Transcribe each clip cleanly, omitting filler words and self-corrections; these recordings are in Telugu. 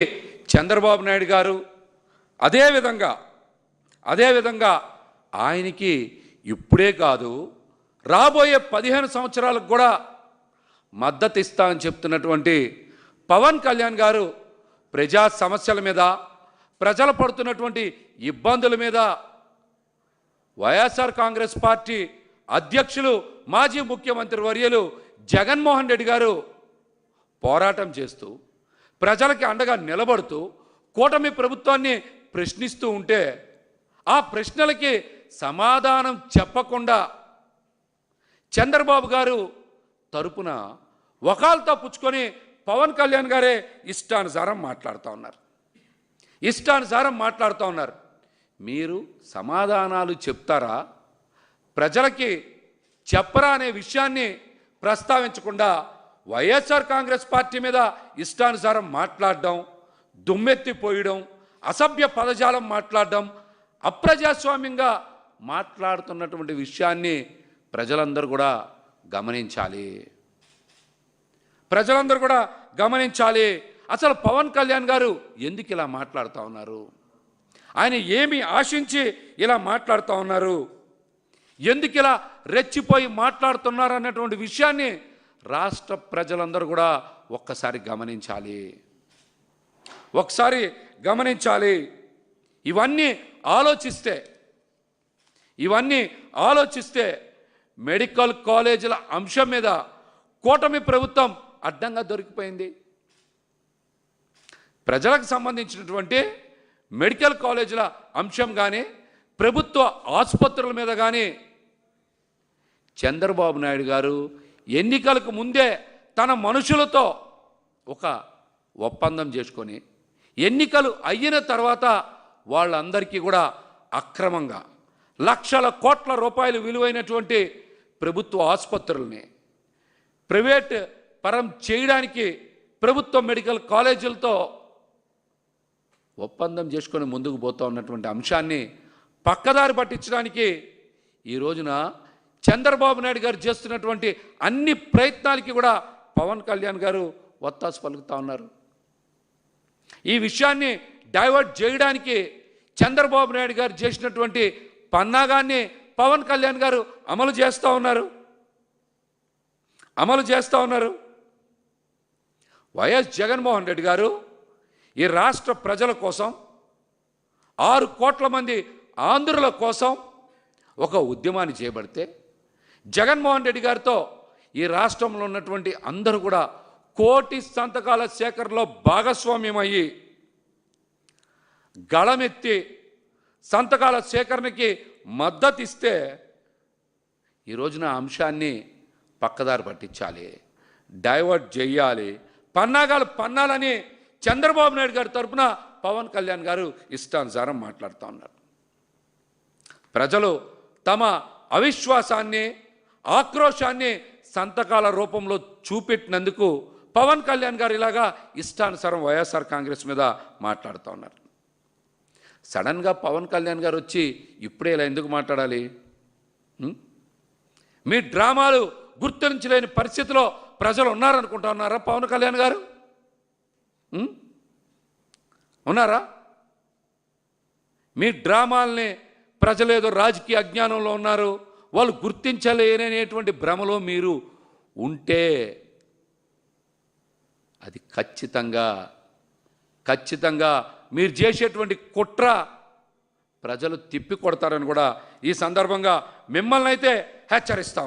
చంద్రబాబు నాయుడు గారు అదేవిధంగా ఆయనకి ఇప్పుడే కాదు రాబోయే 15 సంవత్సరాలకు కూడా మద్దతు ఇస్తా అని చెప్తున్నటువంటి పవన్ కళ్యాణ్ గారు ప్రజా సమస్యల మీద, ప్రజలు పడుతున్నటువంటి ఇబ్బందుల మీద వైఎస్ఆర్ కాంగ్రెస్ పార్టీ అధ్యక్షులు మాజీ ముఖ్యమంత్రి వర్యులు జగన్మోహన్ రెడ్డి గారు పోరాటం చేస్తూ ప్రజలకి అండగా నిలబడుతూ కూటమి ప్రభుత్వాన్ని ప్రశ్నిస్తూ ఉంటే ఆ ప్రశ్నలకి సమాధానం చెప్పకుండా చంద్రబాబు గారు తరపున వకాల్తా పుచ్చుకొని పవన్ కళ్యాణ్ గారే ఇష్టానుసారం మాట్లాడుతూ ఉన్నారు. మీరు సమాధానాలు చెప్తారా, ప్రజలకి చెప్పరా అనే విషయాన్ని ప్రస్తావించకుండా వైఎస్ఆర్ కాంగ్రెస్ పార్టీ మీద ఇష్టానుసారం మాట్లాడడం, దుమ్మెత్తిపోయడం, అసభ్య పదజాలం మాట్లాడడం, అప్రజాస్వామ్యంగా మాట్లాడుతున్నటువంటి విషయాన్ని ప్రజలందరూ కూడా గమనించాలి. అసలు పవన్ కళ్యాణ్ గారు ఎందుకు ఇలా మాట్లాడుతూ ఉన్నారు? ఆయన ఏమి ఆశించి ఇలా మాట్లాడుతూ ఉన్నారు? ఎందుకు ఇలా రెచ్చిపోయి మాట్లాడుతున్నారు అన్నటువంటి విషయాన్ని రాష్ట్ర ప్రజలందరూ కూడా ఒకసారి గమనించాలి. ఇవన్నీ ఆలోచిస్తే మెడికల్ కాలేజీల అంశం మీద కూటమి ప్రభుత్వం అడ్డంగా దొరికిపోయింది. ప్రజలకు సంబంధించినటువంటి మెడికల్ కాలేజీల అంశం కానీ, ప్రభుత్వ ఆసుపత్రుల మీద కానీ చంద్రబాబు నాయుడు గారు ఎన్నికలకు ముందే తన మనుషులతో ఒక ఒప్పందం చేసుకొని ఎన్నికలు అయిన తర్వాత వాళ్ళందరికీ కూడా అక్రమంగా లక్షల కోట్ల రూపాయలు విలువైనటువంటి ప్రభుత్వ ఆసుపత్రుల్ని ప్రైవేట్ పరం చేయడానికి ప్రభుత్వ మెడికల్ కాలేజీలతో ఒప్పందం చేసుకొని ముందుకు పోతూ ఉన్నటువంటి అంశాన్ని పక్కదారి పట్టించడానికి ఈ రోజున చంద్రబాబు నాయుడు గారు చేస్తున్నటువంటి అన్ని ప్రయత్నాలకి కూడా పవన్ కళ్యాణ్ గారు వత్తాసు పలుకుతూ ఉన్నారు. ఈ విషయాన్ని డైవర్ట్ చేయడానికి చంద్రబాబు నాయుడు గారు చేసినటువంటి పన్నాగాన్ని పవన్ కళ్యాణ్ గారు అమలు చేస్తూ ఉన్నారు. వైఎస్ జగన్మోహన్ రెడ్డి గారు ఈ రాష్ట్ర ప్రజల కోసం, 6 కోట్ల మంది ఆంధ్రుల కోసం ఒక ఉద్యమాన్ని చేపడితే జగన్మోహన్ రెడ్డి గారితో ఈ రాష్ట్రంలో ఉన్నటువంటి అందరూ కూడా కోటి సంతకాల సేకరణలో భాగస్వామ్యమయ్యి గళమెత్తి సంతకాల సేకరణకి మద్దతు ఇస్తే ఈ రోజున అంశాన్ని పక్కదారి పట్టించాలి, డైవర్ట్ చేయాలి, పన్నాలని చంద్రబాబు నాయుడు గారి తరపున పవన్ కళ్యాణ్ గారు ఇష్టానుసారం మాట్లాడుతూ ఉన్నారు. ప్రజలు తమ అవిశ్వాసాన్ని, ఆక్రోశాన్ని సంతకాల రూపంలో చూపెట్టినందుకు పవన్ కళ్యాణ్ గారు ఇలాగా ఇష్టానుసారం వైఎస్ఆర్ కాంగ్రెస్ మీద మాట్లాడుతూ ఉన్నారు. సడన్గా పవన్ కళ్యాణ్ గారు వచ్చి ఇప్పుడే ఇలా ఎందుకు మాట్లాడాలి? మీ డ్రామాలు గుర్తించలేని పరిస్థితిలో ప్రజలు ఉన్నారనుకుంటా ఉన్నారా? పవన్ కళ్యాణ్ గారు ఉన్నారా? మీ డ్రామాల్ని ప్రజలు ఏదో రాజకీయ అజ్ఞానంలో ఉన్నారు, వాళ్ళు గుర్తించలేననేటువంటి భ్రమలో మీరు ఉంటే అది ఖచ్చితంగా మీరు చేసేటువంటి కుట్ర ప్రజలు తిప్పి కొడతారని కూడా ఈ సందర్భంగా మిమ్మల్ని అయితే హెచ్చరిస్తూ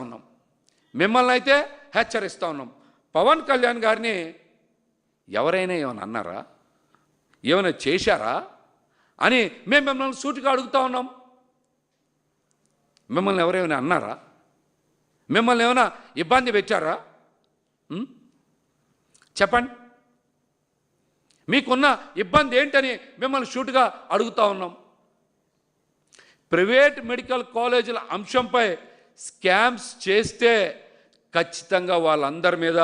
ఉన్నాం. పవన్ కళ్యాణ్ గారిని ఎవరైనా ఏమైనా అన్నారా, ఏమైనా చేశారా అని మేము మిమ్మల్ని సూటిగా అడుగుతూ ఉన్నాం. మిమ్మల్ని ఎవరేమైనా అన్నారా? మిమ్మల్ని ఏమైనా ఇబ్బంది పెట్టారా? చెప్పండి, మీకున్న ఇబ్బంది ఏంటని మిమ్మల్ని సూటిగా అడుగుతూ ఉన్నాం. ప్రైవేట్ మెడికల్ కాలేజీల అంశంపై స్కామ్స్ చేస్తే ఖచ్చితంగా వాళ్ళందరి మీద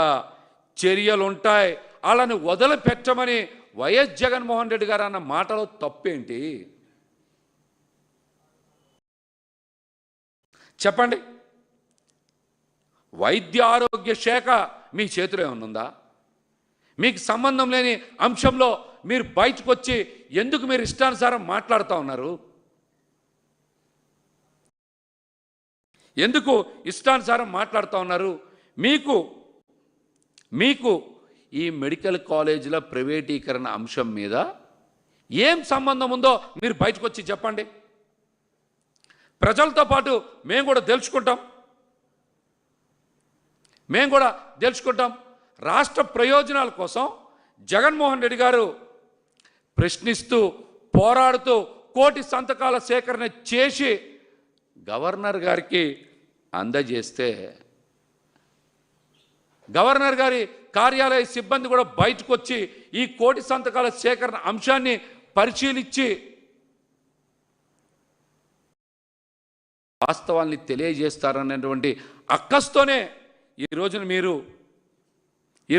చర్యలు ఉంటాయి, వాళ్ళని వదిలిపెట్టమని వైఎస్ జగన్మోహన్ రెడ్డి గారు అన్న మాటలో తప్పేంటి? చెప్పండి. వైద్య ఆరోగ్య శాఖ మీ చేతిలో ఏమన్నా ఉందా? మీకు సంబంధం లేని అంశంలో మీరు బయటకు వచ్చి ఎందుకు మీరు ఇష్టానుసారం మాట్లాడుతూ ఉన్నారు? ఎందుకు ఇష్టానుసారం మాట్లాడుతూ ఉన్నారు? మీకు ఈ మెడికల్ కాలేజీల ప్రైవేటీకరణ అంశం మీద ఏం సంబంధం ఉందో మీరు బయటకు వచ్చి చెప్పండి. ప్రజలతో పాటు మేము కూడా తెలుసుకుంటాం. రాష్ట్ర ప్రయోజనాల కోసం జగన్మోహన్ రెడ్డి గారు ప్రశ్నిస్తూ పోరాడుతూ కోటి సంతకాల సేకరణ చేసి గవర్నర్ గారికి అందజేస్తే గవర్నర్ గారి కార్యాలయ సిబ్బంది కూడా బయటకు వచ్చి ఈ కోటి సంతకాల సేకరణ అంశాన్ని పరిశీలించి వాస్తవాల్ని తెలియజేస్తారనేటువంటి అక్కస్తోనే ఈ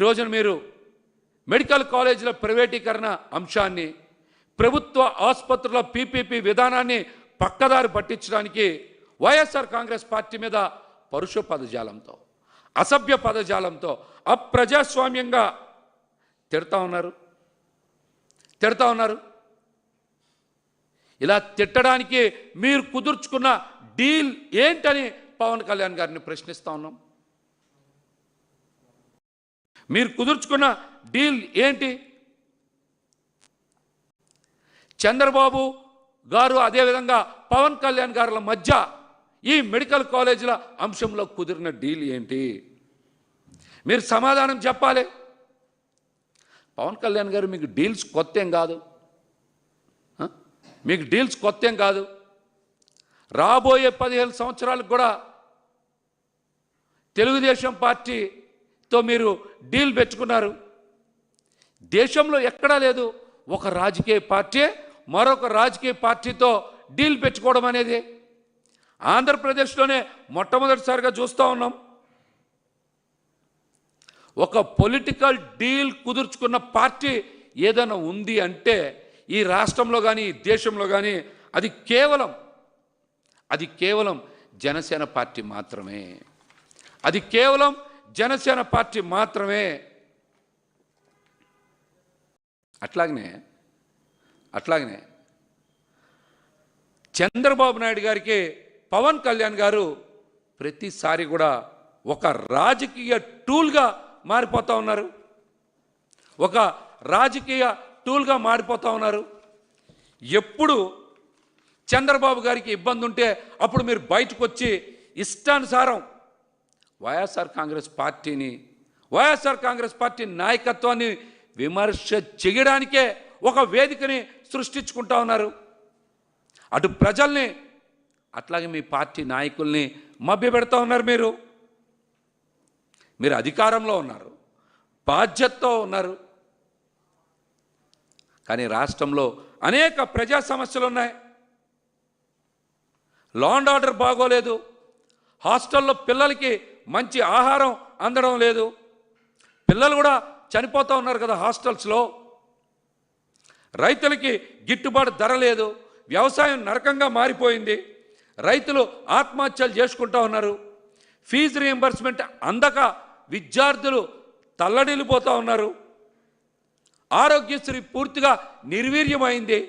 రోజున మీరు మెడికల్ కాలేజీల ప్రైవేటీకరణ అంశాన్ని, ప్రభుత్వ ఆసుపత్రుల పీపీపీ విధానాన్ని పక్కదారి పట్టించడానికి వైఎస్ఆర్ కాంగ్రెస్ పార్టీ మీద పరుష పదజాలంతో, అసభ్య పదజాలంతో అప్రజాస్వామ్యంగా తిడతా ఉన్నారు. ఇలా తిట్టడానికి మీరు కుదుర్చుకున్న డీల్ ఏంటని పవన్ కళ్యాణ్ గారిని ప్రశ్నిస్తా ఉన్నాం. మీరు కుదుర్చుకున్న డీల్ ఏంటి? చంద్రబాబు గారు అదేవిధంగా పవన్ కళ్యాణ్ గారుల మధ్య ఈ మెడికల్ కాలేజీల అంశంలో కుదిరిన డీల్ ఏంటి? మీరు సమాధానం చెప్పాలి. పవన్ కళ్యాణ్ గారు మీకు డీల్స్ కొత్త ఏం కాదు. రాబోయే 15 సంవత్సరాలకు కూడా తెలుగుదేశం పార్టీతో మీరు డీల్ పెట్టుకున్నారు. దేశంలో ఎక్కడా లేదు ఒక రాజకీయ పార్టీ మరొక రాజకీయ పార్టీతో డీల్ పెట్టుకోవడం అనేది. ఆంధ్రప్రదేశ్లోనే మొట్టమొదటిసారిగా చూస్తూ ఉన్నాం. ఒక పొలిటికల్ డీల్ కుదుర్చుకున్న పార్టీ ఏదైనా ఉంది అంటే ఈ రాష్ట్రంలో కానీ ఈ దేశంలో కానీ అది కేవలం జనసేన పార్టీ మాత్రమే. అట్లాగనే చంద్రబాబు నాయుడు గారికి పవన్ కళ్యాణ్ గారు ప్రతిసారి కూడా ఒక రాజకీయ టూల్గా మారిపోతూ ఉన్నారు. ఎప్పుడు చంద్రబాబు గారికి ఇబ్బంది ఉంటే అప్పుడు మీరు బయటకు వచ్చి ఇష్టానుసారం వైఎస్ఆర్ కాంగ్రెస్ పార్టీ నాయకత్వాన్ని విమర్శ చేయడానికే ఒక వేదికని సృష్టించుకుంటా ఉన్నారు. అటు ప్రజల్ని అట్లాగే మీ పార్టీ నాయకుల్ని మభ్యపెడతా ఉన్నారు. మీరు అధికారంలో ఉన్నారు, బాధ్యతతో ఉన్నారు. కానీ రాష్ట్రంలో అనేక ప్రజా సమస్యలు ఉన్నాయి. లా అండ్ ఆర్డర్ బాగోలేదు. హాస్టల్లో పిల్లలకి మంచి ఆహారం అందడం లేదు. పిల్లలు కూడా చనిపోతూ ఉన్నారు కదా హాస్టల్స్లో. రైతులకి గిట్టుబాటు ధర లేదు. వ్యవసాయం నరకంగా మారిపోయింది. రైతులు ఆత్మహత్యలు చేసుకుంటూ ఉన్నారు. ఫీజు రీయింబర్స్మెంట్ అందక విద్యార్థులు తల్లడిల్లిపోతూ ఉన్నారు. ఆరోగ్యశ్రీ పూర్తిగా నిర్వీర్యమైంది.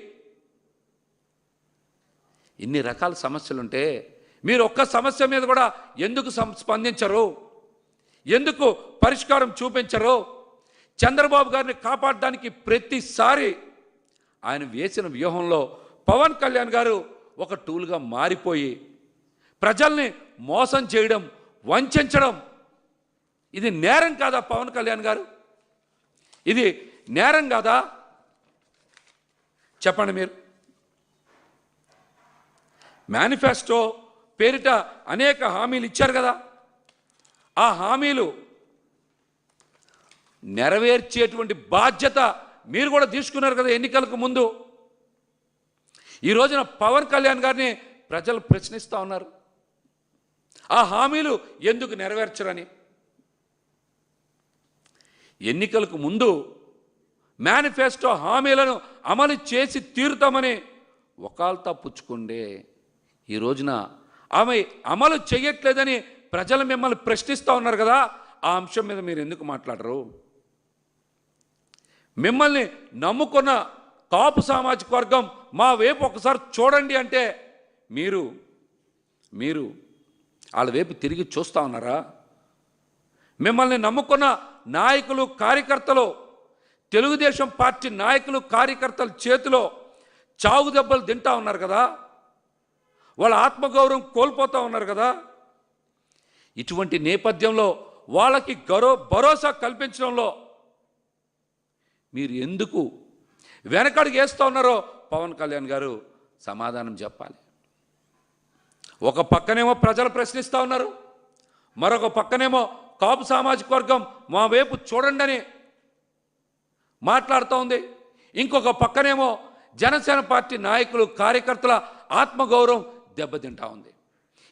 ఇన్ని రకాల సమస్యలుంటే మీరు ఒక్క సమస్య మీద కూడా ఎందుకు స్పందించరు? ఎందుకు పరిష్కారం చూపించరు? చంద్రబాబు గారిని కాపాడడానికి ప్రతిసారి ఆయన వేసిన వ్యూహంలో పవన్ కళ్యాణ్ గారు ఒక టూల్గా మారిపోయి ప్రజల్ని మోసం చేయడం, వంచడం ఇది నేరం కాదా? పవన్ కళ్యాణ్ గారు, ఇది నేరం కాదా? చెప్పండి. మీరు మేనిఫెస్టో పేరిట అనేక హామీలు ఇచ్చారు కదా. ఆ హామీలు నెరవేర్చేటువంటి బాధ్యత మీరు కూడా తీసుకున్నారు కదా ఎన్నికలకు ముందు. ఈ రోజున పవన్ కళ్యాణ్ గారిని ప్రజలు ప్రశ్నిస్తూ ఉన్నారు, ఆ హామీలు ఎందుకు నెరవేర్చరని. ఎన్నికలకు ముందు మేనిఫెస్టో హామీలను అమలు చేసి తీరుతామని వకాల్తా పుచ్చుకుండే ఈ రోజున ఆమె అమలు చేయట్లేదని ప్రజలు మిమ్మల్ని ప్రశ్నిస్తూ ఉన్నారు కదా. ఆ అంశం మీద మీరు ఎందుకు మాట్లాడరు? మిమ్మల్ని నమ్ముకున్న కాపు సామాజిక వర్గం మా వైపు ఒకసారి చూడండి అంటే మీరు వాళ్ళ వైపు తిరిగి చూస్తూ ఉన్నారా? మిమ్మల్ని నమ్ముకున్న నాయకులు కార్యకర్తలు, తెలుగుదేశం పార్టీ నాయకులు కార్యకర్తల చేతిలో చావు దెబ్బలు తింటా ఉన్నారు కదా, వాళ్ళ ఆత్మగౌరవం కోల్పోతూ ఉన్నారు కదా. ఇటువంటి నేపథ్యంలో వాళ్ళకి భరోసా కల్పించడంలో మీరు ఎందుకు వెనకడుగు వేస్తూ ఉన్నారో పవన్ కళ్యాణ్ గారు సమాధానం చెప్పాలి. ఒక పక్కనేమో ప్రజలు ప్రశ్నిస్తూ ఉన్నారు, మరొక పక్కనేమో కాపు సామాజిక వర్గం మా వైపు చూడండి అని మాట్లాడుతూ ఉంది. ఇంకొక పక్కనేమో జనసేన పార్టీ నాయకులు కార్యకర్తల ఆత్మగౌరవం దెబ్బతింటా ఉంది.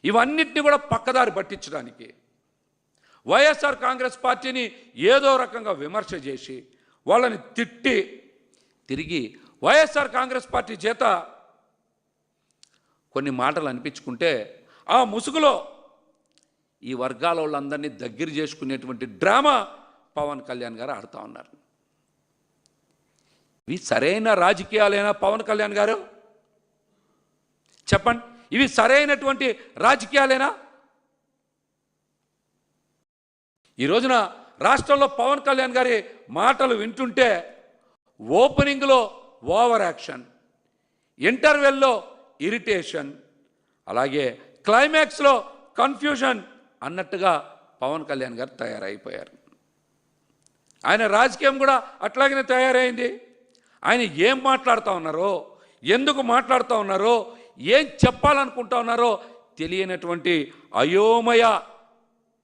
ఇవన్నిటిని కూడా పక్కదారి పట్టించడానికి వైఎస్ఆర్ కాంగ్రెస్ పార్టీని ఏదో రకంగా విమర్శ చేసి వాళ్ళని తిట్టి తిరిగి వైఎస్ఆర్ కాంగ్రెస్ పార్టీ చేత కొన్ని మాటలు అనిపించుకుంటే ఆ ముసుగులో ఈ వర్గాల వాళ్ళందరినీ దగ్గర చేసుకునేటువంటి డ్రామా పవన్ కళ్యాణ్ గారు ఆడుతూ ఉన్నారు. ఇవి సరైన రాజకీయాలేనా పవన్ కళ్యాణ్ గారు? చెప్పండి, ఇవి సరైనటువంటి రాజకీయాలేనా? ఈ రోజున రాష్ట్రంలో పవన్ కళ్యాణ్ గారి మాటలు వింటుంటే ఓపెనింగ్లో ఓవర్ యాక్షన్, ఇంటర్వెల్లో ఇరిటేషన్, అలాగే క్లైమాక్స్లో కన్ఫ్యూజన్ అన్నట్టుగా పవన్ కళ్యాణ్ గారు తయారైపోయారు. ఆయన రాజకీయం కూడా అట్లాగనే తయారైంది. ఆయన ఏం మాట్లాడుతూ ఉన్నారో, ఎందుకు మాట్లాడుతూ ఉన్నారో, ఏం చెప్పాలనుకుంటా ఉన్నారో తెలియనటువంటి అయోమయ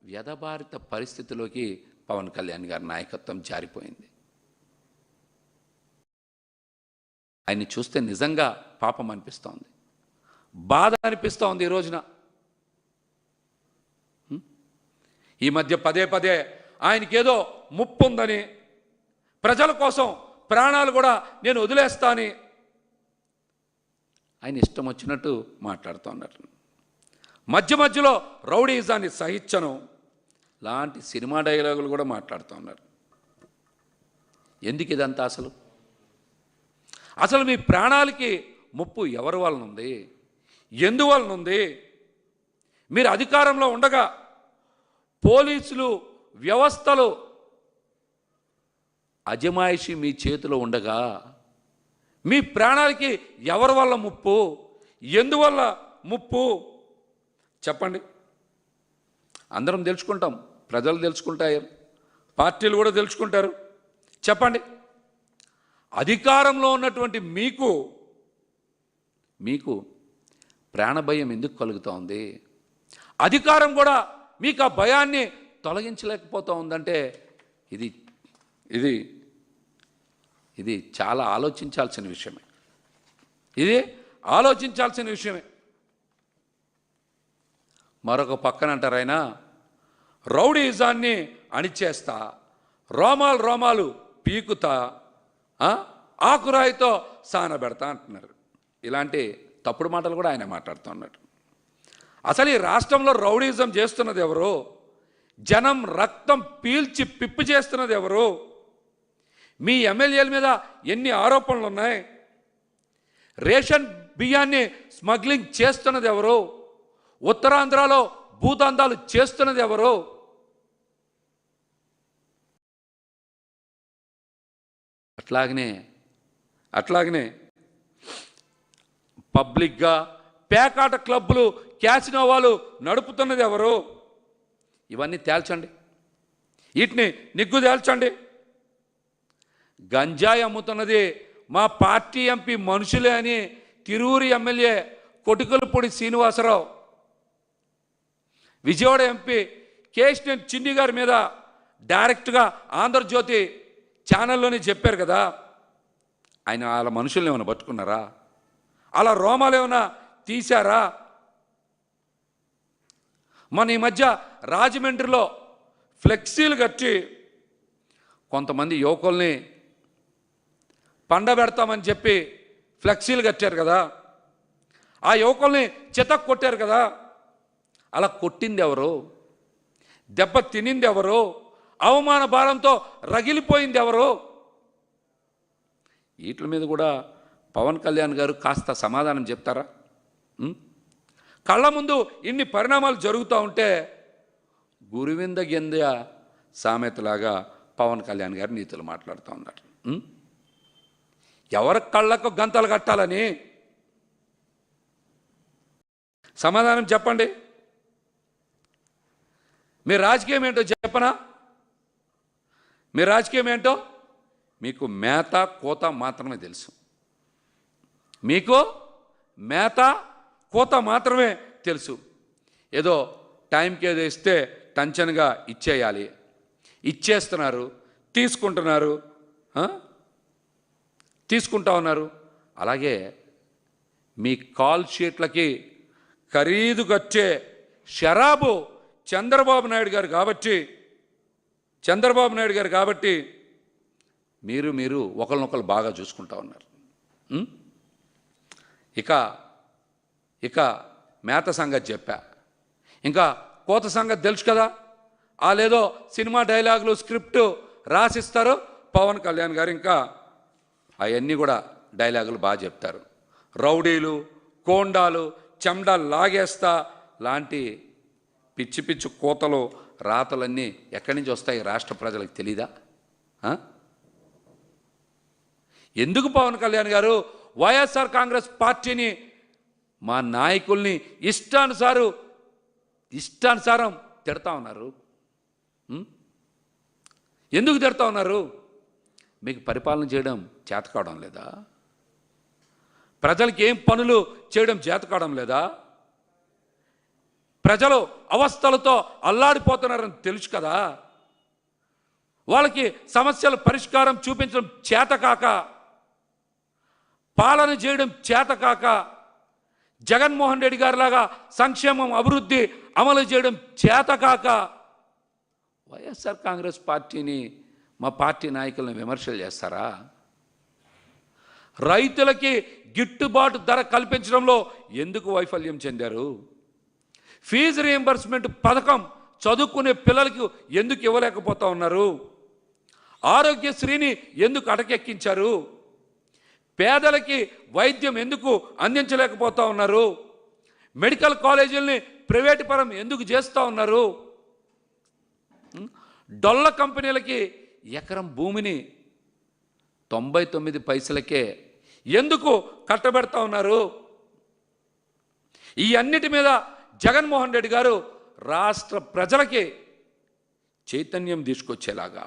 వ్యధభారిత పరిస్థితిలోకి పవన్ కళ్యాణ్ గారి నాయకత్వం జారిపోయింది. ఆయన్ని చూస్తే నిజంగా పాపం అనిపిస్తోంది, బాధ అనిపిస్తోంది. ఈ రోజున ఈ మధ్య పదే పదే ఆయనకేదో ముప్పు ఉందని, ప్రజల కోసం ప్రాణాలు కూడా నేను వదిలేస్తా అని ఆయన ఇష్టం వచ్చినట్టు మాట్లాడుతూ ఉన్నారు. మధ్యలో రౌడీజాన్ని సహించను లాంటి సినిమా డైలాగులు కూడా మాట్లాడుతూ ఉన్నారు. ఎందుకు ఇదంతా? అసలు మీ ప్రాణాలకి ముప్పు ఎవరి వలన ఉంది, ఎందువలన ఉంది? మీరు అధికారంలో ఉండగా పోలీసులు వ్యవస్థలు అజమాయిషి మీ చేతిలో ఉండగా మీ ప్రాణాలకి ఎవరి వల్ల ముప్పు, ఎందువల్ల ముప్పు చెప్పండి. అందరం తెలుసుకుంటాం, ప్రజలు తెలుసుకుంటారు, పార్టీలు కూడా తెలుసుకుంటారు. చెప్పండి, అధికారంలో ఉన్నటువంటి మీకు ప్రాణభయం ఎందుకు కలుగుతూ ఉంది? అధికారం కూడా మీకు ఆ భయాన్ని తొలగించలేకపోతూ ఉందంటే ఇది చాలా ఆలోచించాల్సిన విషయమే. ఇది ఆలోచించాల్సిన విషయమే. మరొక పక్కన అంటారు ఆయన రౌడీజాన్ని అణిచేస్తా, రోమాలు పీకుతా, ఆకురాయితో సానబెడతా అంటున్నారు. ఇలాంటి తప్పుడు మాటలు కూడా ఆయన మాట్లాడుతూ ఉన్నాడు. అసలు ఈ రాష్ట్రంలో రౌడీజం చేస్తున్నది ఎవరు? జనం రక్తం పీల్చి పిప్పి చేస్తున్నది ఎవరు? మీ ఎమ్మెల్యేల మీద ఎన్ని ఆరోపణలు ఉన్నాయి? రేషన్ బియ్యాన్ని స్మగ్లింగ్ చేస్తున్నది ఎవరు? ఉత్తరాంధ్రలో భూదందాలు చేస్తున్నది ఎవరు? అట్లాగనే పబ్లిక్గా పేకాట క్లబ్బులు, క్యాసినో వాళ్ళు నడుపుతున్నది ఎవరు? ఇవన్నీ తేల్చండి, వీటిని నిగ్గు తేల్చండి. గంజాయి అమ్ముతున్నది మా పార్టీ ఎంపీ మనుషులే అని తిరువురి ఎమ్మెల్యే కొటికలపూడి శ్రీనివాసరావు, విజయవాడ ఎంపీ కేశినేని చిన్ని గారి మీద డైరెక్ట్గా ఆంధ్రజ్యోతి ఛానల్లోనే చెప్పారు కదా. ఆయన వాళ్ళ మనుషుల్ని ఏమైనా పట్టుకున్నారా? అలా రోమాలు ఏమైనా తీశారా? మన ఈ మధ్య రాజమండ్రిలో ఫ్లెక్సీలు కట్టి కొంతమంది యువకుల్ని పండబెడతామని చెప్పి ఫ్లెక్సీలు కట్టారు కదా, ఆ యువకుల్ని చితక్ కొట్టారు కదా. అలా కొట్టింది ఎవరు? దెబ్బ తినింది ఎవరు? అవమాన భారంతో రగిలిపోయింది ఎవరు? వీటి మీద కూడా పవన్ కళ్యాణ్ గారు కాస్త సమాధానం చెప్తారా? కళ్ళ ముందు ఇన్ని పరిణామాలు జరుగుతూ ఉంటే గురువింద గింద సామెతలాగా పవన్ కళ్యాణ్ గారు నీతులు మాట్లాడుతూ ఉన్నారు. ఎవరి కళ్ళకు గంతలు కట్టాలని సమాధానం చెప్పండి. మీ రాజకీయం ఏంటో చెప్పనా? మీ రాజకీయం ఏంటో మీకు మేత కోత మాత్రమే తెలుసు. మీకు మేత కోత మాత్రమే తెలుసు. ఏదో టైంకి ఏదో ఇస్తే టెన్షన్గా ఇచ్చేయాలి, ఇచ్చేస్తున్నారు, తీసుకుంటా ఉన్నారు. అలాగే మీ కాల్ షీట్లకి ఖరీదు కట్టే షరాబు చంద్రబాబు నాయుడు గారు కాబట్టి మీరు ఒకరినొకరు బాగా చూసుకుంటా ఉన్నారు. ఇక మేత సంగతి చెప్పా, ఇంకా కోత సంగతి తెలుసు కదా. లేదో సినిమా డైలాగులు స్క్రిప్ట్ రాసిస్తారు పవన్ కళ్యాణ్ గారు, ఇంకా అవన్నీ కూడా డైలాగులు బాగా చెప్తారు. రౌడీలు, కోండాలు, చెమ్డాలు లాగేస్తా లాంటి పిచ్చి పిచ్చి కోతలు రాతలన్నీ ఎక్కడి నుంచి వస్తాయి రాష్ట్ర ప్రజలకు తెలీదా? ఎందుకు పవన్ కళ్యాణ్ గారు వైఎస్ఆర్ కాంగ్రెస్ పార్టీని, మా నాయకుల్ని ఇష్టానుసారం తిడతా ఉన్నారు? ఎందుకు తిడతా ఉన్నారు? మీకు పరిపాలన చేయడం చేత కావడం లేదా? ప్రజలకి ఏం పనులు చేయడం చేత కావడం లేదా? ప్రజలు అవస్థలతో అల్లాడిపోతున్నారని తెలుసు కదా. వాళ్ళకి సమస్యల పరిష్కారం చూపించడం చేతకాక, పాలన చేయడం చేతకాక, జగన్మోహన్ రెడ్డి గారిలాగా సంక్షేమం అభివృద్ధి అమలు చేయడం చేతకాక వైఎస్ఆర్ కాంగ్రెస్ పార్టీని, మా పార్టీ నాయకులను విమర్శలు చేస్తారా? రైతులకి గిట్టుబాటు ధర కల్పించడంలో ఎందుకు వైఫల్యం చెందారు? ఫీజు రీయింబర్స్మెంట్ పథకం చదువుకునే పిల్లలకు ఎందుకు ఇవ్వలేకపోతా ఉన్నారు? ఆరోగ్యశ్రీని ఎందుకు అటకెక్కించారు? పేదలకి వైద్యం ఎందుకు అందించలేకపోతా ఉన్నారు? మెడికల్ కాలేజీలని ప్రైవేటు పరం ఎందుకు చేస్తూ ఉన్నారు? డొల్ల కంపెనీలకి ఎకరం భూమిని 99 పైసలకే ఎందుకు కట్టబెడతా ఉన్నారు? ఈ అన్నిటి మీద జగన్మోహన్ రెడ్డి గారు రాష్ట్ర ప్రజలకి చైతన్యం తీసుకొచ్చేలాగా,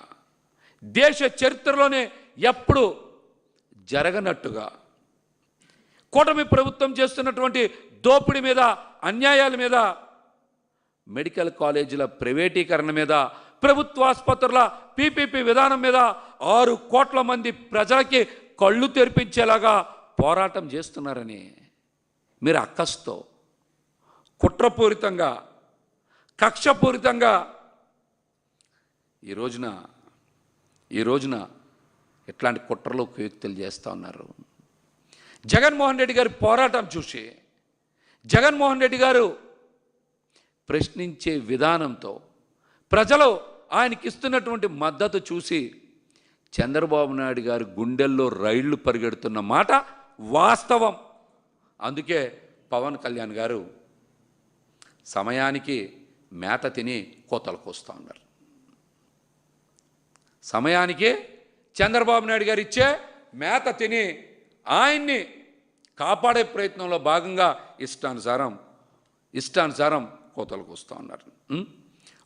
దేశ చరిత్రలోనే ఎప్పుడు జరగనట్టుగా కూటమి ప్రభుత్వం చేస్తున్నటువంటి దోపిడీ మీద, అన్యాయాల మీద, మెడికల్ కాలేజీల ప్రైవేటీకరణ మీద, ప్రభుత్వ ఆసుపత్రుల పీపీపీ విధానం మీద 6 కోట్ల మంది ప్రజలకి కళ్ళు తెరిపించేలాగా పోరాటం చేస్తున్నారని మీరు అక్కస్తో, కుట్రపూరితంగా, కక్షపూరితంగా ఈ రోజున ఇట్లాంటి కుట్రలు కుయుక్తులు చేస్తూ ఉన్నారు. జగన్మోహన్ రెడ్డి గారి పోరాటం చూసి, జగన్మోహన్ రెడ్డి గారు ప్రశ్నించే విధానంతో, ప్రజలు ఆయనకి ఇస్తున్నటువంటి మద్దతు చూసి చంద్రబాబు నాయుడు గారి గుండెల్లో రైళ్లు పరిగెడుతున్న మాట వాస్తవం. అందుకే పవన్ కళ్యాణ్ గారు సమయానికి మేత తిని కోతలు కోస్తూ ఉన్నారు. సమయానికి చంద్రబాబు నాయుడు గారు ఇచ్చే మేత తిని ఆయన్ని కాపాడే ప్రయత్నంలో భాగంగా ఇష్టానుసారం కోతలు కోస్తూ ఉన్నారు.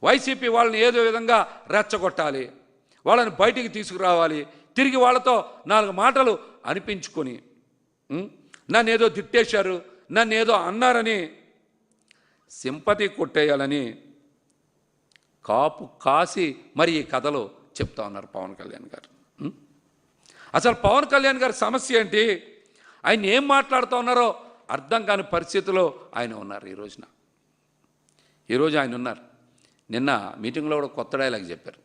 వైసీపీ వాళ్ళని ఏదో విధంగా రెచ్చగొట్టాలి, వాళ్ళని బయటికి తీసుకురావాలి, తిరిగి వాళ్ళతో 4 మాటలు అనిపించుకొని నన్ను ఏదో తిట్టేశారు, నన్ను ఏదో అన్నారని సింపతి కొట్టేయాలని కాపు కాసి మరి ఈ కథలు చెప్తా ఉన్నారు పవన్ కళ్యాణ్ గారు. అసలు పవన్ కళ్యాణ్ గారి సమస్య ఏంటి, ఆయన ఏం మాట్లాడుతూ ఉన్నారో అర్థం కాని పరిస్థితిలో ఆయన ఉన్నారు. ఈరోజు ఆయన ఉన్నారు. నిన్న మీటింగ్లో కూడా కొత్త డైలాగ్ చెప్పారు.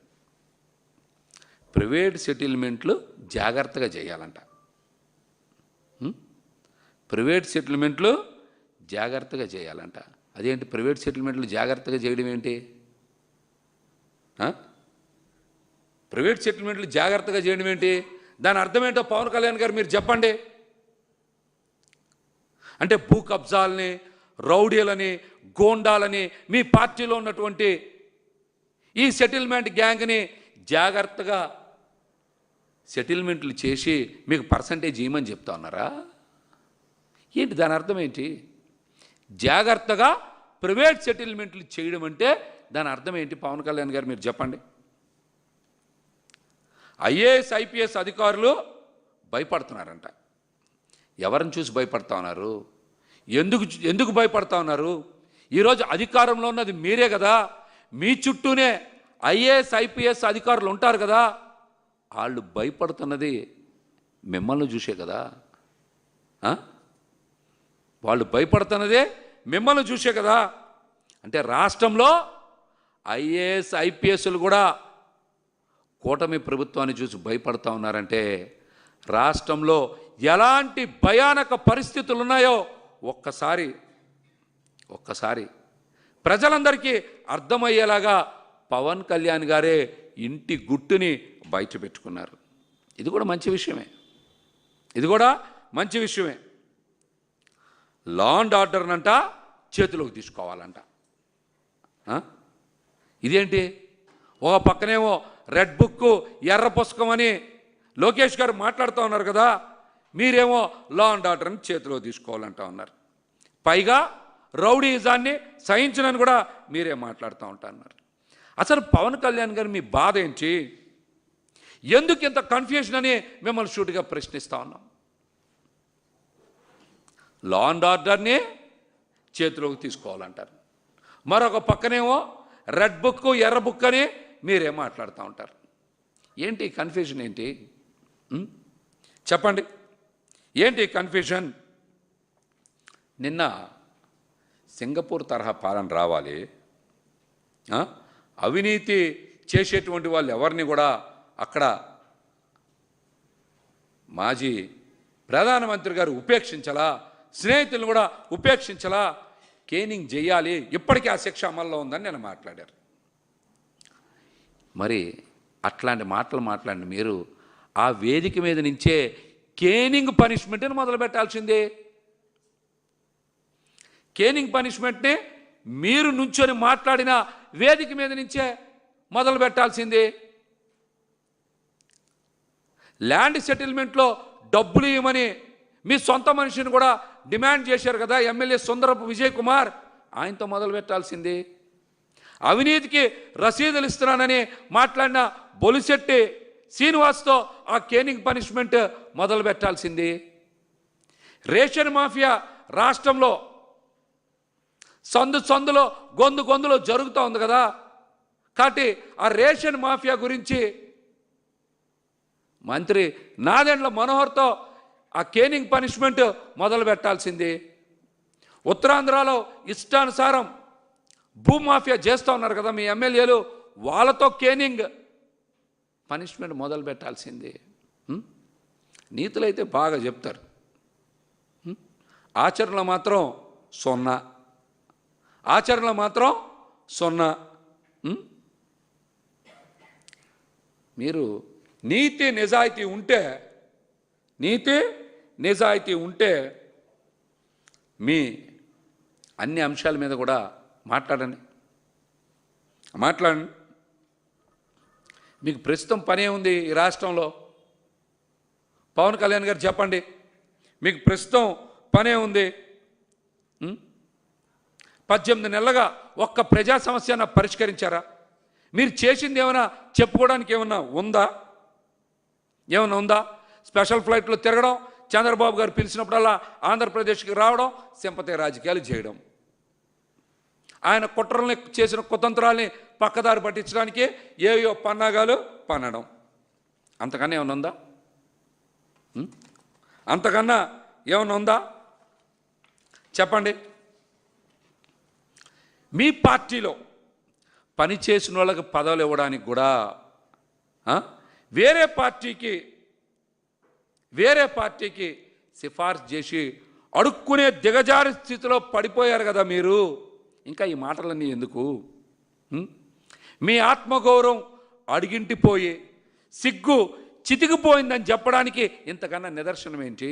ప్రైవేట్ సెటిల్మెంట్లు జాగ్రత్తగా చేయాలంట. ప్రైవేట్ సెటిల్మెంట్లు జాగ్రత్తగా చేయాలంట. అదేంటి ప్రైవేట్ సెటిల్మెంట్లు జాగ్రత్తగా చేయడం ఏంటి? ప్రైవేట్ సెటిల్మెంట్లు జాగ్రత్తగా చేయడం ఏంటి? దాని అర్థమేంటో పవన్ కళ్యాణ్ గారు మీరు చెప్పండి. అంటే భూ కబ్జాలని, రౌడీలని, గోండాలని, మీ పార్టీలో ఉన్నటువంటి ఈ సెటిల్మెంట్ గ్యాంగ్ని జాగ్రత్తగా సెటిల్మెంట్లు చేసి మీకు పర్సంటేజ్ ఇవ్వమని చెప్తా ఉన్నారా ఏంటి? దాని అర్థం ఏంటి? జాగ్రత్తగా ప్రైవేట్ సెటిల్మెంట్లు చేయడం అంటే దాని అర్థం ఏంటి పవన్ కళ్యాణ్ గారు మీరు చెప్పండి. ఐఏఎస్ ఐపీఎస్ అధికారులు భయపడుతున్నారంట. ఎవరిని చూసి భయపడతా ఉన్నారు? ఎందుకు భయపడతా ఉన్నారు? ఈరోజు అధికారంలో ఉన్నది మీరే కదా. మీ చుట్టూనే ఐఏఎస్ ఐపీఎస్ అధికారులు ఉంటారు కదా. వాళ్ళు భయపడుతున్నది మిమ్మల్ని చూసే కదా. వాళ్ళు భయపడుతున్నదే మిమ్మల్ని చూసే కదా. అంటే రాష్ట్రంలో ఐఏఎస్ ఐపీఎస్లు కూడా కూటమి ప్రభుత్వాన్ని చూసి భయపడుతూ ఉన్నారంటే రాష్ట్రంలో ఎలాంటి భయానక పరిస్థితులు ఉన్నాయో ఒక్కసారి ప్రజలందరికీ అర్థమయ్యేలాగా పవన్ కళ్యాణ్ గారే ఇంటి గుట్టుని బయట పెట్టుకున్నారు. ఇది కూడా మంచి విషయమే. లా అండ్ ఆర్డర్నంట చేతిలోకి తీసుకోవాలంట. ఇదేంటి? ఒక పక్కనేమో రెడ్ బుక్, ఎర్ర పుస్తకం అని లోకేష్ గారు మాట్లాడుతూ ఉన్నారు కదా. మీరేమో లా అండ్ ఆర్డర్ని చేతిలో తీసుకోవాలంటా ఉన్నారు. పైగా రౌడీజాన్ని సహించనని కూడా మీరే మాట్లాడుతూ ఉంటున్నారు. అసలు పవన్ కళ్యాణ్ గారు మీ బాధ ఏంటి? ఎందుకు ఇంత కన్ఫ్యూజన్ అని మిమ్మల్ని షూట్గా ప్రశ్నిస్తూ ఉన్నాం. లా అండ్ ఆర్డర్ని చేతిలోకి తీసుకోవాలంటారు. మరొక పక్కనేమో రెడ్ బుక్, ఎర్ర బుక్ అని మీరే మాట్లాడుతూ ఉంటారు. ఏంటి కన్ఫ్యూజన్ ఏంటి? చెప్పండి, ఏంటి కన్ఫ్యూజన్? నిన్న సింగపూర్ తరహా పాలన రావాలి, అవినీతి చేసేటువంటి వాళ్ళు ఎవరిని కూడా అక్కడ మాజీ ప్రధానమంత్రి గారు ఉపేక్షించాలా, స్నేహితులను కూడా ఉపేక్షించాలా, కేనింగ్ చేయాలి, ఇప్పటికీ ఆ శిక్ష అమల్లో ఉందని నేను మాట్లాడారు. మరి అట్లాంటి మాటలు మాట్లాడిన మీరు ఆ వేదిక మీద నుంచే కేనింగ్ పనిష్మెంట్ని మొదలు పెట్టాల్సిందే. కేనింగ్ పనిష్మెంట్ని మీరు నుంచొని మాట్లాడిన వేదిక మీద నుంచే మొదలు పెట్టాల్సిందే. ల్యాండ్ సెటిల్మెంట్లో డబ్బులు ఇవ్వమని మీ సొంత మనిషిని కూడా డిమాండ్ చేశారు కదా ఎమ్మెల్యే సుందరపు విజయ్ కుమార్, ఆయనతో మొదలు పెట్టాల్సింది. అవినీతికి రసీదులు ఇస్తున్నానని మాట్లాడిన బొలిశెట్టి శ్రీనివాస్తో ఆ కేనింగ్ పనిష్మెంట్ మొదలు పెట్టాల్సింది. రేషన్ మాఫియా రాష్ట్రంలో సందులో గొంతులో జరుగుతూ ఉంది కదా. కాబట్టి ఆ రేషన్ మాఫియా గురించి మంత్రి నాదెండ్ల మనోహర్తో ఆ కేనింగ్ పనిష్మెంట్ మొదలు పెట్టాల్సింది. ఉత్తరాంధ్రలో ఇష్టానుసారం భూమాఫియా చేస్తూ ఉన్నారు కదా మీ ఎమ్మెల్యేలు, వాళ్ళతో కేనింగ్ పనిష్మెంట్ మొదలు పెట్టాల్సింది. నీతులైతే బాగా చెప్తారు, ఆచరణలో మాత్రం సున్నా. మీరు నీతి నిజాయితీ ఉంటే మీ అన్ని అంశాల మీద కూడా మాట్లాడండి. మీకు ప్రస్తుతం పనే ఉంది ఈ రాష్ట్రంలో. పవన్ కళ్యాణ్ గారు చెప్పండి, మీకు ప్రస్తుతం పనే ఉంది. 18 నెలలుగా ఒక్క ప్రజా సమస్యను పరిష్కరించారా? మీరు చేసింది ఏమైనా చెప్పుకోవడానికి ఏమన్నా ఉందా? స్పెషల్ ఫ్లైట్లో తిరగడం, చంద్రబాబు గారు పిలిచినప్పుడల్లా ఆంధ్రప్రదేశ్కి రావడం, సింపతి రాజకీయాలు చేయడం, ఆయన కుట్రల్ని చేసిన కుతంత్రాల్ని పక్కదారి పట్టించడానికి ఏవో పన్నాగాలు పన్నడం, అంతకన్నా ఏమన్నా ఉందా? చెప్పండి. మీ పార్టీలో పనిచేసిన వాళ్ళకి పదవులు ఇవ్వడానికి కూడా వేరే పార్టీకి సిఫార్సు చేసి అడుక్కునే దిగజారి స్థితిలో పడిపోయారు కదా మీరు. ఇంకా ఈ మాటలన్నీ ఎందుకు? మీ ఆత్మగౌరవం అడిగింటిపోయి సిగ్గు చితికిపోయిందని చెప్పడానికి ఇంతకన్నా నిదర్శనం ఏంటి?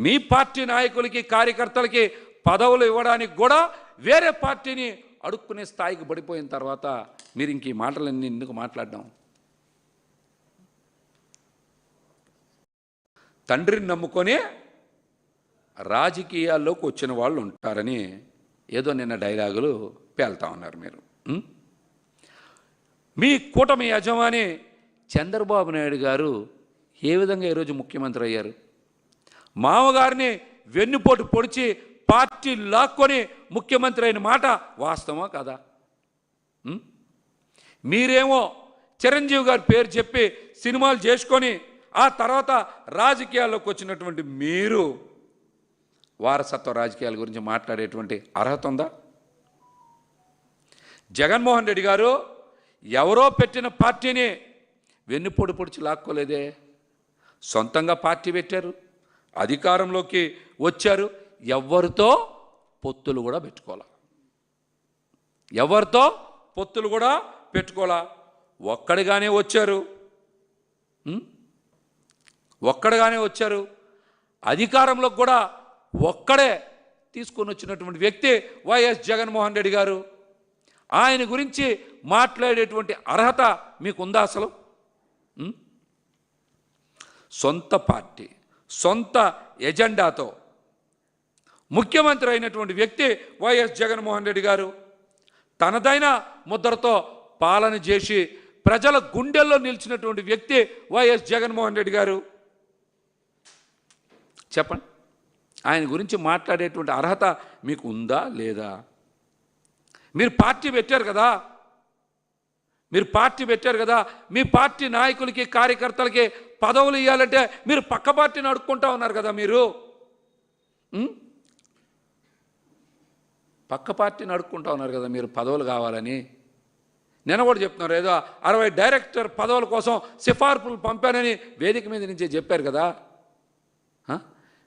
మీ పార్టీ నాయకులకి కార్యకర్తలకి పదవులు ఇవ్వడానికి కూడా వేరే పార్టీని అడుక్కునే స్థాయికి పడిపోయిన తర్వాత మీరు ఇంక ఈ మాటలన్నీ ఎందుకు మాట్లాడడం? తండ్రిని నమ్ముకొని రాజకీయాల్లోకి వచ్చిన వాళ్ళు ఉంటారని ఏదో నిన్న డైలాగులు పేల్తా ఉన్నారు మీరు. మీ కూటమి యజమాని చంద్రబాబు నాయుడు గారు ఏ విధంగా ఈరోజు ముఖ్యమంత్రి అయ్యారు? మామగారిని వెన్నుపోటు పొడిచి పార్టీ లాక్కొని ముఖ్యమంత్రి అయిన మాట వాస్తవమా కదా? మీరేమో చిరంజీవి గారి పేరు చెప్పి సినిమాలు చేసుకొని ఆ తర్వాత రాజకీయాల్లోకి వచ్చినటువంటి మీరు వారసత్వ రాజకీయాల గురించి మాట్లాడేటువంటి అర్హత ఉందా? జగన్మోహన్ రెడ్డి గారు ఎవరో పెట్టిన పార్టీని వెన్నుపోటు పొడిచి లాక్కోలేదే, సొంతంగా పార్టీ పెట్టారు, అధికారంలోకి వచ్చారు, ఎవరితో పొత్తులు కూడా పెట్టుకోవాలా, ఎవరితో పొత్తులు కూడా పెట్టుకోవాలా, ఒక్కడిగానే వచ్చారు, ఒక్కడిగానే వచ్చారు, అధికారంలోకి కూడా ఒక్కడే తీసుకొని వచ్చినటువంటి వ్యక్తి వైఎస్ జగన్మోహన్ రెడ్డి గారు. ఆయన గురించి మాట్లాడేటువంటి అర్హత మీకుందా అసలు? సొంత పార్టీ, సొంత ఎజెండాతో ముఖ్యమంత్రి అయినటువంటి వ్యక్తి వైఎస్ జగన్మోహన్ రెడ్డి గారు. తనదైన ముద్రతో పాలన చేసి ప్రజల గుండెల్లో నిలిచినటువంటి వ్యక్తి వైఎస్ జగన్మోహన్ రెడ్డి గారు. చెప్పండి, ఆయన గురించి మాట్లాడేటువంటి అర్హత మీకు ఉందా లేదా? మీరు పార్టీ పెట్టారు కదా, మీరు పార్టీ పెట్టారు కదా, మీ పార్టీ నాయకులకి కార్యకర్తలకి పదవులు ఇవ్వాలంటే మీరు పక్క పార్టీని అడుక్కుంటా ఉన్నారు కదా. మీరు పక్క పార్టీని అడుక్కుంటా ఉన్నారు కదా మీరు పదవులు కావాలని. నేను కూడా చెప్తున్నారు, ఏదో 60 డైరెక్టర్ పదవుల కోసం సిఫార్సులు పంపానని వేదిక మీద నుంచే చెప్పారు కదా.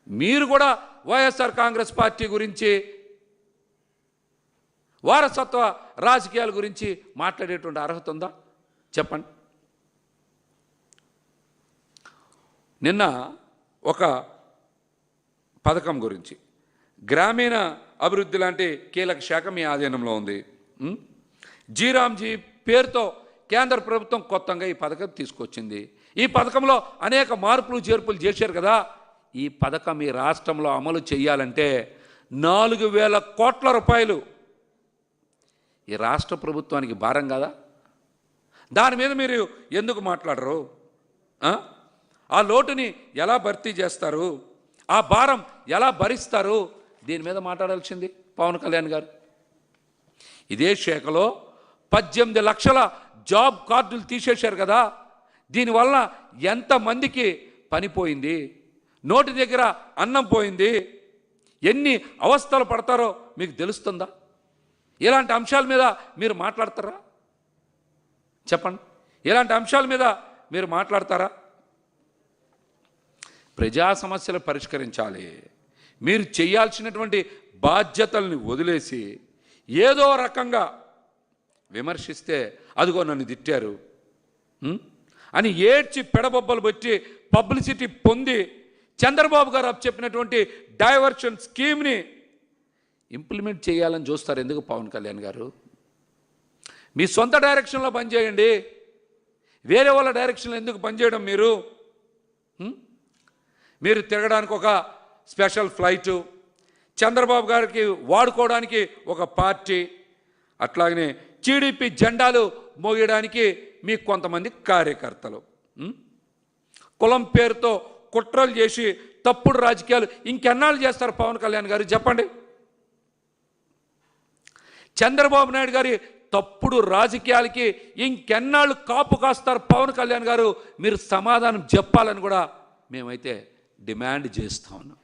మీరు కూడా వైఎస్ఆర్ కాంగ్రెస్ పార్టీ గురించి, వారసత్వ రాజకీయాల గురించి మాట్లాడేటువంటి అర్హత ఉందా? చెప్పండి. నిన్న ఒక పథకం గురించి, గ్రామీణ అభివృద్ధి లాంటి కీలక శాఖ మీ ఆధీనంలో ఉంది. జీరామ్జీ పేరుతో కేంద్ర ప్రభుత్వం కొత్తగా ఈ పథకం తీసుకొచ్చింది. ఈ పథకంలో అనేక మార్పులు చేర్పులు చేశారు కదా. ఈ పథకం ఈ రాష్ట్రంలో అమలు చేయాలంటే 4,000 కోట్ల రూపాయలు ఈ రాష్ట్ర ప్రభుత్వానికి భారం కదా. దాని మీద మీరు ఎందుకు మాట్లాడరు? ఆ లోటుని ఎలా భర్తీ చేస్తారు? ఆ భారం ఎలా భరిస్తారు? దీని మీద మాట్లాడాల్సింది పవన్ కళ్యాణ్ గారు. ఇదే శాఖలో 18 లక్షల జాబ్ కార్డులు తీసేశారు కదా. దీనివల్ల ఎంతమందికి పని పోయింది, నోటి దగ్గర అన్నం పోయింది, ఎన్ని అవస్థలు పడతారో మీకు తెలుస్తుందా? ఇలాంటి అంశాల మీద మీరు మాట్లాడతారా? చెప్పండి, ఇలాంటి అంశాల మీద మీరు మాట్లాడతారా? ప్రజా సమస్యలు పరిష్కరించాలి. మీరు చేయాల్సినటువంటి బాధ్యతల్ని వదిలేసి ఏదో రకంగా విమర్శిస్తే అదిగో నన్ను తిట్టారు అని ఏడ్చి పెడబొబ్బలు పెట్టి పబ్లిసిటీ పొంది చంద్రబాబు గారు చెప్పినటువంటి డైవర్షన్ స్కీమ్ని ఇంప్లిమెంట్ చేయాలని చూస్తారు. ఎందుకు పవన్ కళ్యాణ్ గారు? మీ సొంత డైరెక్షన్లో పనిచేయండి, వేరే వాళ్ళ డైరెక్షన్లో ఎందుకు పనిచేయడం? మీరు తిరగడానికి ఒక స్పెషల్ ఫ్లైటు, చంద్రబాబు గారికి వాడుకోవడానికి ఒక పార్టీ, అట్లాగనే టీడీపీ జెండాలు మోయడానికి మీకు కొంతమంది కార్యకర్తలు, కులం పేరుతో కుట్రలు చేసి తప్పుడు రాజకీయాలు ఇంకెన్నాళ్ళు చేస్తారు పవన్ కళ్యాణ్ గారు? చెప్పండి. చంద్రబాబు నాయుడు గారి తప్పుడు రాజకీయాలకి ఇంకెన్నాళ్ళు కాపు కాస్తారు పవన్ కళ్యాణ్ గారు? మీరు సమాధానం చెప్పాలని కూడా మేమైతే డిమాండ్ చేస్తా ఉన్నాం.